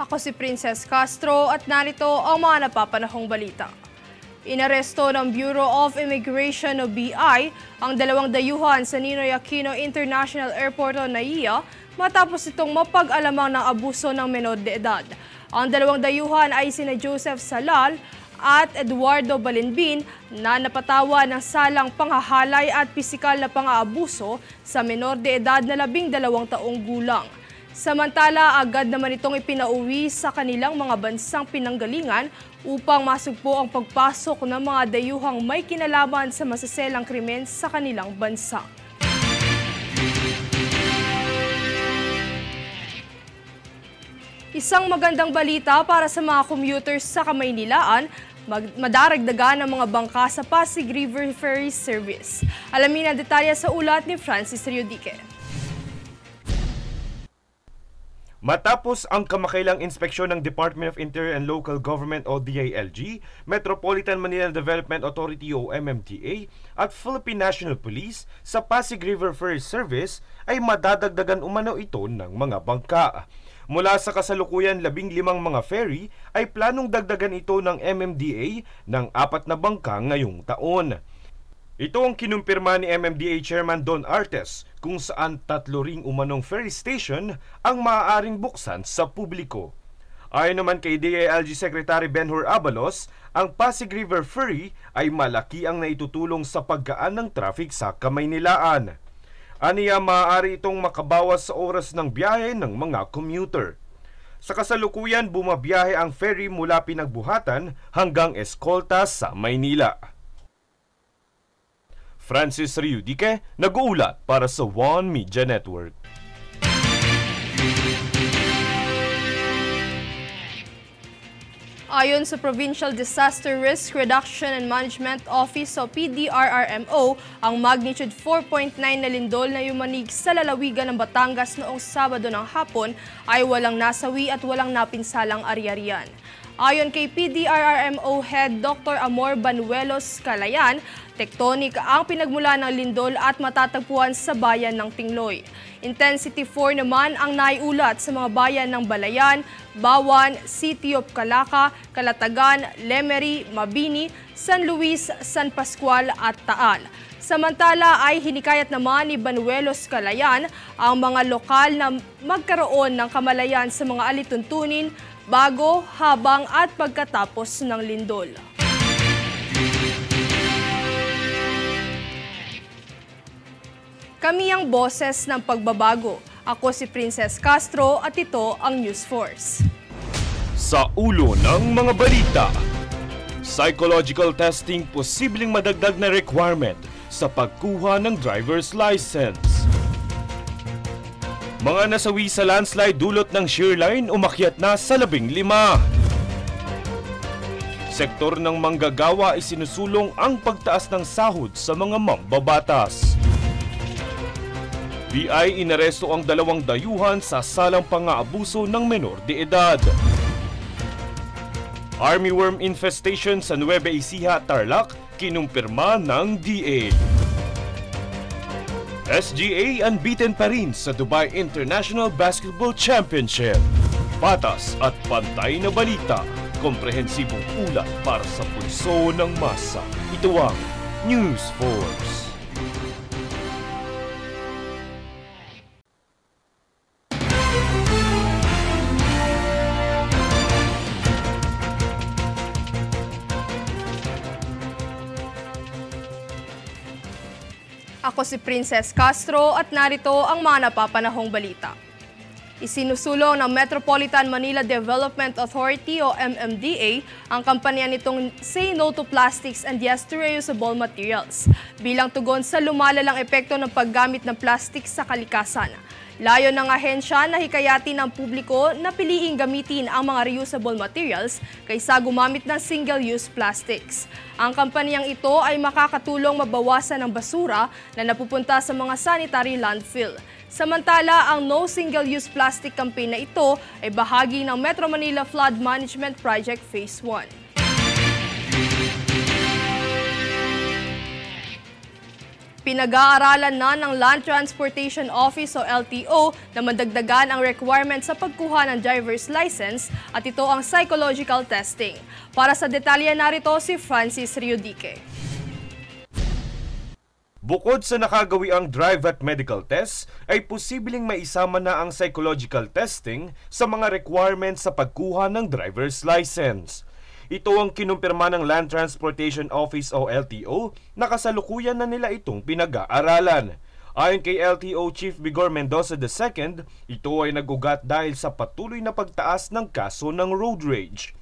Ako si Princess Castro at narito ang mga napapanahong balita. Inaresto ng Bureau of Immigration o BI ang dalawang dayuhan sa Ninoy Aquino International Airport o NAIA matapos itong mapag-alamang ng abuso ng menor de edad. Ang dalawang dayuhan ay sina Joseph Salal at Eduardo Balinbin na napatawa ng salang panghahalay at pisikal na pang-aabuso sa menor de edad na 12 taong gulang. Samantala, agad naman itong ipinauwi sa kanilang mga bansang pinanggalingan upang masugpo ang pagpasok ng mga dayuhang may kinalaman sa masaselang krimen sa kanilang bansa. Isang magandang balita para sa mga commuters sa Kamaynilaan, madaragdagan ang mga bangka sa Pasig River Ferry Service. Alamin ang detalye sa ulat ni Francis Riodique. Matapos ang kamakailang inspeksyon ng Department of Interior and Local Government o DILG, Metropolitan Manila Development Authority o MMDA at Philippine National Police sa Pasig River Ferry Service ay madadagdagan umano ito ng mga bangka. Mula sa kasalukuyan 15 mga ferry ay planong dagdagan ito ng MMDA ng 4 na bangka ngayong taon. Ito ang kinumpirma ni MMDA Chairman Don Artes kung saan 3 ring umanong ferry station ang maaaring buksan sa publiko. Ayon naman kay DILG Secretary Benhur Abalos, ang Pasig River Ferry ay malaki ang naitutulong sa paggaan ng traffic sa Kamaynilaan. Aniya maaari itong makabawas sa oras ng biyahe ng mga commuter. Sa kasalukuyan, bumabiyahe ang ferry mula Pinagbuhatan hanggang Escolta sa Maynila. Francis Riodique, nag-uulat para sa One Media Network. Ayon sa Provincial Disaster Risk Reduction and Management Office o PDRRMO, ang magnitude 4.9 na lindol na yumanig sa lalawigan ng Batangas noong Sabado ng hapon ay walang nasawi at walang napinsalang ari-arian. Ayon kay PDRRMO Head Dr. Amor Banuelos Calayan, tektonik ang pinagmula ng lindol at matatagpuan sa bayan ng Tingloy. Intensity 4 naman ang naiulat sa mga bayan ng Balayan, Bawan, City of Calaca, Calatagan, Lemery, Mabini, San Luis, San Pascual at Taal. Samantala ay hinikayat naman ni Banuelos Calayan ang mga lokal na magkaroon ng kamalayan sa mga alituntunin bago, habang at pagkatapos ng lindol. Kami ang boses ng pagbabago. Ako si Princess Castro at ito ang News Force. Sa ulo ng mga balita, psychological testing posibleng madagdag na requirement sa pagkuha ng driver's license. Mga nasawi sa landslide dulot ng shear line umakyat na sa 15. Sektor ng manggagawa ay sinusulong ang pagtaas ng sahod sa mga mambabatas. BI inaresto ang 2 dayuhan sa salang pang-aabuso ng menor de edad. Army worm infestation sa Nueva Ecija, Tarlac, kinumpirma ng DA. SGA unbeaten pa rin sa Dubai International Basketball Championship. Patas at pantay na balita, komprehensibong ulat para sa pulso ng masa. Ito ang News Force. Ako si Princess Castro at narito ang mga napapanahong balita. Isinusulong ng Metropolitan Manila Development Authority o MMDA ang kampanya nitong Say No to Plastics and Yes to Reusable Materials bilang tugon sa lumalalang epekto ng paggamit ng plastic sa kalikasan. Layon ng ahensya na hikayatin ng publiko na piliing gamitin ang mga reusable materials kaysa gumamit ng single-use plastics. Ang kampanyang ito ay makakatulong mabawasan ang basura na napupunta sa mga sanitary landfill. Samantala, ang No Single-Use Plastic campaign na ito ay bahagi ng Metro Manila Flood Management Project Phase 1. Pinag-aaralan na ng Land Transportation Office o LTO na madagdagan ang requirement sa pagkuha ng driver's license at ito ang psychological testing. Para sa detalye narito si Francis Riudique. Bukod sa nakagawi ang drive at medical test, ay posibleng maisama na ang psychological testing sa mga requirements sa pagkuha ng driver's license. Ito ang kinumpirma ng Land Transportation Office o LTO na kasalukuyan na nila itong pinag-aaralan. Ayon kay LTO Chief Vigor Mendoza II, ito ay nagugat dahil sa patuloy na pagtaas ng kaso ng road rage.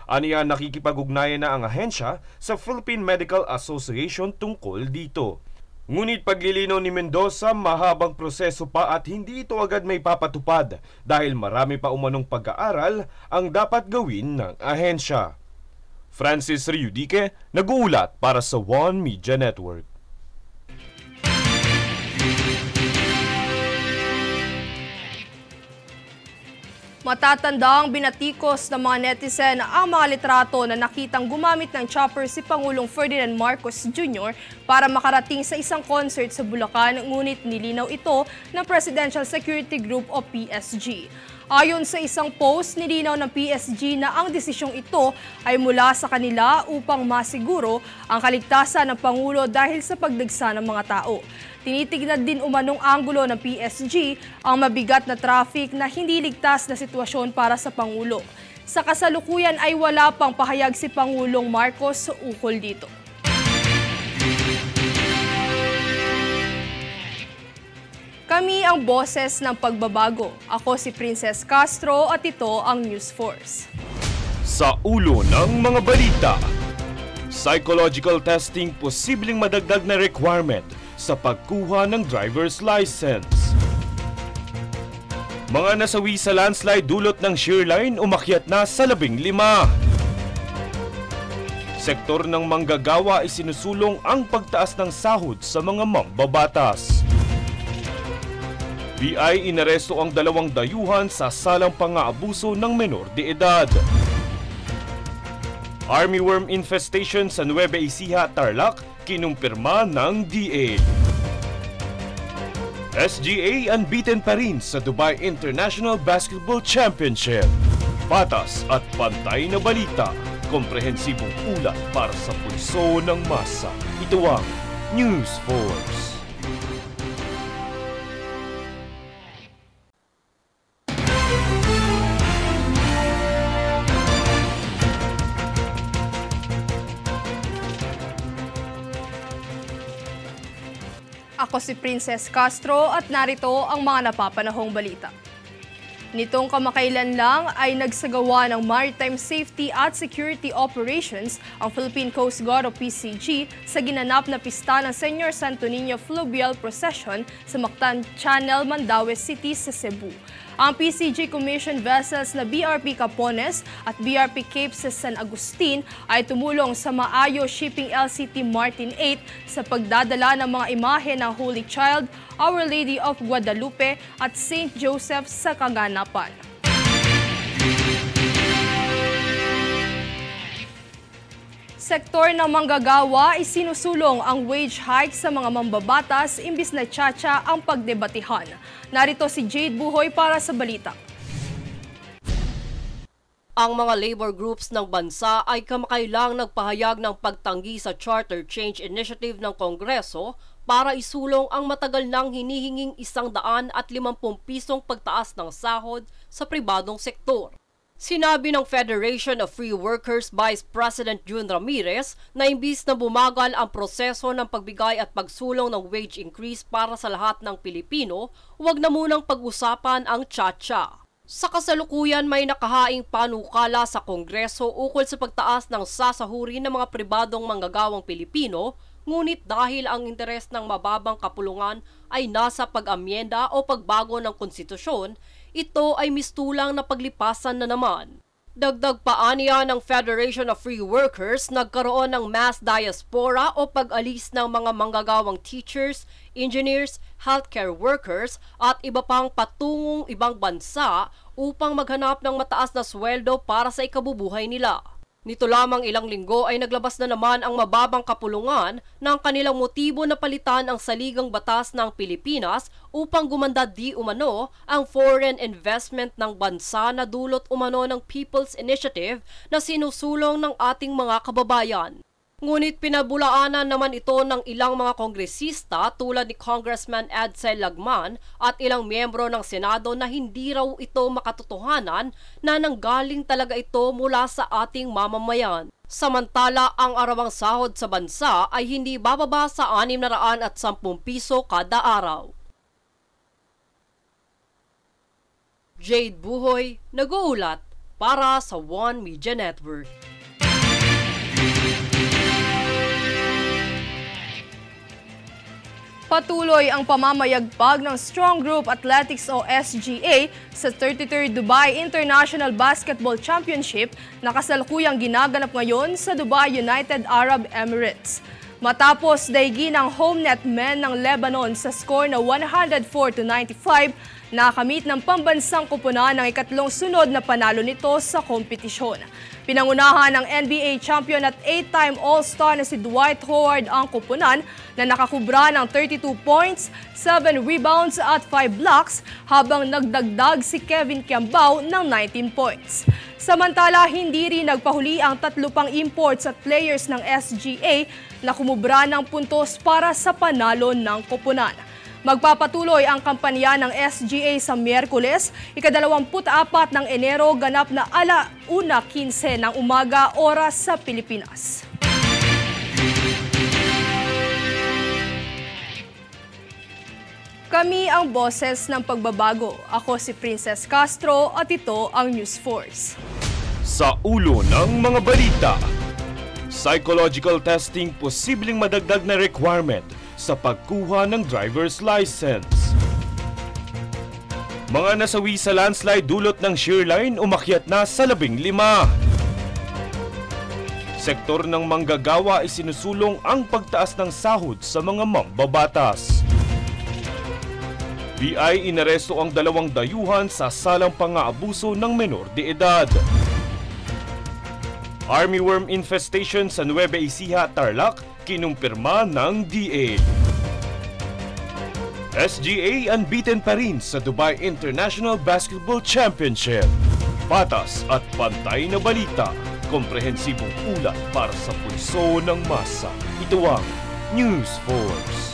Aniya nakikipag-ugnayan na ang ahensya sa Philippine Medical Association tungkol dito. Ngunit paglilinaw ni Mendoza, mahabang proseso pa at hindi ito agad may papatupad dahil marami pa umanong pag-aaral ang dapat gawin ng ahensya. Francis Riudique, nag-uulat para sa One Media Network. Matatanda ang binatikos ng mga netizen ang mga litrato na nakitang gumamit ng chopper si Pangulong Ferdinand Marcos Jr. para makarating sa isang concert sa Bulacan, ngunit nilinaw ito ng Presidential Security Group o PSG. Ayon sa isang post, nilinaw ng PSG na ang desisyong ito ay mula sa kanila upang masiguro ang kaligtasan ng Pangulo dahil sa pagdagsa ng mga tao. Tinitignan din umanong anggulo ng PSG ang mabigat na traffic na hindi ligtas na sitwasyon para sa Pangulo. Sa kasalukuyan ay wala pang pahayag si Pangulong Marcos ukol dito. Kami ang boses ng pagbabago. Ako si Princess Castro at ito ang News Force. Sa ulo ng mga balita, psychological testing posibleng madagdag na requirement sa pagkuha ng driver's license. Mga nasawi sa landslide dulot ng shear line umakyat na sa 15. Sektor ng manggagawa ay sinusulong ang pagtaas ng sahod sa mga mambabatas. BI inaresto ang 2 dayuhan sa salang pang-aabuso ng menor de edad. Army worm infestation sa Nueva Ecija, Tarlac, kinumpirma ng DA. SGA unbeaten pa rin sa Dubai International Basketball Championship. Patas at pantay na balita, komprehensibong ulat para sa pulso ng masa. Ito ang News Force. Ako si Princess Castro at narito ang mga napapanahong balita. Nitong kamakailan lang ay nagsagawa ng Maritime Safety at Security Operations ang Philippine Coast Guard o PCG sa ginanap na pista ng Senior Santo Niño Fluvial Procession sa Mactan Channel, Mandaue City sa Cebu. Ang PCG commissioned vessels na BRP Capones at BRP Cape sa San Agustin ay tumulong sa Maayo Shipping LCT Martin 8 sa pagdadala ng mga imahe ng Holy Child, Our Lady of Guadalupe at Saint Joseph sa kaganapan. Sektor ng manggagawa ay sinusulong ang wage hike sa mga mambabatas imbis na tsa-tsa ang pagdebatihan. Narito si Jade Buhoy para sa balita. Ang mga labor groups ng bansa ay kamakailang nagpahayag ng pagtanggi sa Charter Change Initiative ng Kongreso para isulong ang matagal nang hinihinging 150 pisong pagtaas ng sahod sa pribadong sektor. Sinabi ng Federation of Free Workers Vice President June Ramirez na imbis na bumagal ang proseso ng pagbigay at pagsulong ng wage increase para sa lahat ng Pilipino, huwag na munang pag-usapan ang tsa-tsa. Sa kasalukuyan may nakahaing panukala sa Kongreso ukol sa pagtaas ng sasahuri ng mga pribadong manggagawang Pilipino, ngunit dahil ang interes ng mababang kapulungan ay nasa pag-amyenda o pagbago ng konstitusyon, ito ay mistulang na paglipasan na naman. Dagdag pa aniya ng Federation of Free Workers, nagkaroon ng mass diaspora o pag-alis ng mga manggagawang teachers, engineers, healthcare workers at iba pang patungong ibang bansa upang maghanap ng mataas na sweldo para sa ikabubuhay nila. Nito lamang ilang linggo ay naglabas na naman ang mababang kapulungan ng kanilang motibo na palitan ang saligang batas ng Pilipinas upang gumanda di umano ang foreign investment ng bansa na dulot umano ng People's Initiative na sinusulong ng ating mga kababayan. Ngunit pinabulaanan naman ito ng ilang mga kongresista tulad ni Congressman Edsel Lagman at ilang miyembro ng Senado na hindi raw ito makatotohanan na nanggaling talaga ito mula sa ating mamamayan. Samantala, ang arawang sahod sa bansa ay hindi bababa sa 610 piso kada araw. Jade Buhoy, nag-uulat para sa One Media Network. Patuloy ang pamamayagpag ng Strong Group Athletics o SGA sa 33rd Dubai International Basketball Championship na kasalukuyang ginaganap ngayon sa Dubai, United Arab Emirates. Matapos daigin ang homenet men ng Lebanon sa score na 104-95, nakamit ng pambansang kupunan ng ikatlong sunod na panalo nito sa kompetisyon. Pinangunahan ng NBA champion at 8-time All-Star na si Dwight Howard ang kupunan na nakakubra ng 32 points, 7 rebounds at 5 blocks habang nagdagdag si Kevin Kiambao ng 19 points. Samantala, hindi rin nagpahuli ang 3 pang imports at players ng SGA na kumubra ng puntos para sa panalo ng kupunan. Magpapatuloy ang kampanya ng SGA sa Miyerkules, ika-24 ng Enero, ganap na 1:15 ng umaga, oras sa Pilipinas. Kami ang boses ng pagbabago. Ako si Princess Castro at ito ang News Force. Sa ulo ng mga balita, psychological testing posibleng madagdag na requirement sa pagkuha ng driver's license. Mga nasawi sa landslide dulot ng shear line umakyat na sa 15. Sektor ng manggagawa ay sinusulong ang pagtaas ng sahod sa mga mambabatas. BI inaresto ang 2 dayuhan sa salang pang-aabuso ng menor de edad. Army worm infestation sa Nueva Ecija, Tarlac, kinumpirma ng DA. SGA unbeaten pa rin sa Dubai International Basketball Championship. Patas at pantay na balita, komprehensibong ulat para sa pulso ng masa. Ito ang News Force.